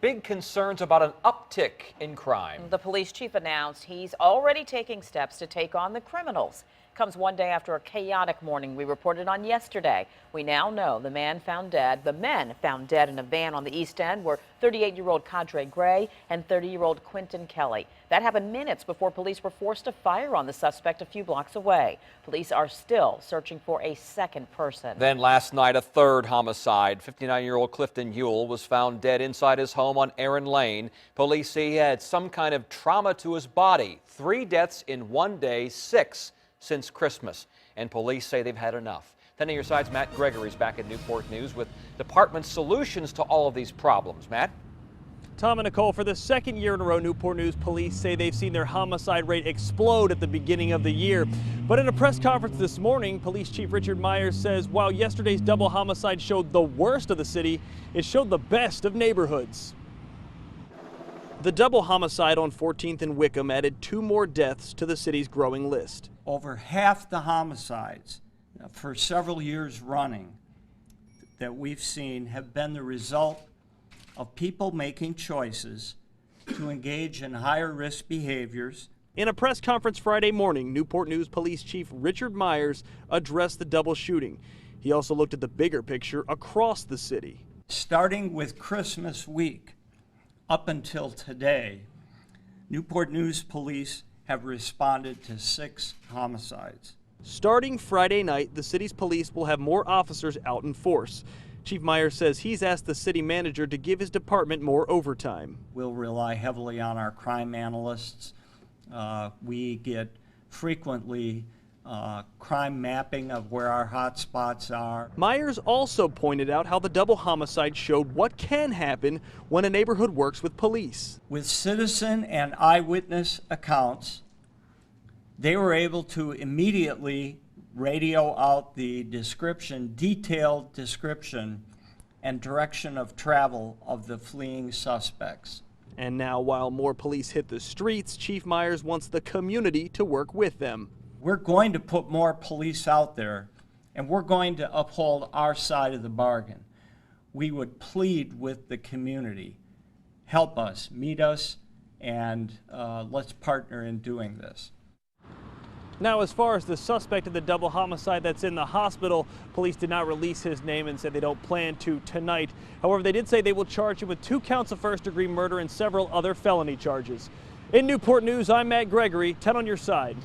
Big concerns about an uptick in crime. The police chief announced he's already taking steps to take on the criminals. Comes one day after a chaotic morning we reported on yesterday. We now know the men found dead in a van on the East End were 38-year-old Cadre Gray and 30-year-old Quentin Kelly. That happened minutes before police were forced to fire on the suspect a few blocks away. Police are still searching for a second person. Then last night, a third homicide. 59-year-old Clifton Ewell was found dead inside his home on Aaron Lane. Police say he had some kind of trauma to his body. 3 deaths in one day, 6 since Christmas. And police say they've had enough. 10 on your side's Matt Gregory's back at Newport News with department solutions to all of these problems. Matt? Tom and Nicole, for the second year in a row, Newport News police say they've seen their homicide rate explode at the beginning of the year. But in a press conference this morning, Police Chief Richard Myers says while yesterday's double homicide showed the worst of the city, it showed the best of neighborhoods. The double homicide on 14th and Wickham added 2 more deaths to the city's growing list. Over half the homicides for several years running that we've seen have been the result of people making choices to engage in higher risk behaviors. In a press conference Friday morning, Newport News Police Chief Richard Myers addressed the double shooting. He also looked at the bigger picture across the city. Starting with Christmas week up until today, Newport News Police have responded to 6 homicides. Starting Friday night, the city's police will have more officers out in force. Chief Myers says he's asked the city manager to give his department more overtime. We'll rely heavily on our crime analysts. We get frequently crime mapping of where our hot spots are. Myers also pointed out how the double homicide showed what can happen when a neighborhood works with police. With citizen and eyewitness accounts, they were able to immediately radio out the detailed description and direction of travel of the fleeing suspects. And now, while more police hit the streets, Chief Myers wants the community to work with them. We're going to put more police out there, and we're going to uphold our side of the bargain. We would plead with the community. Help us, meet us, and let's partner in doing this. Now, as far as the suspect of the double homicide that's in the hospital, police did not release his name and said they don't plan to tonight. However, they did say they will charge him with 2 counts of first-degree murder and several other felony charges. In Newport News, I'm Matt Gregory, 10 on your side.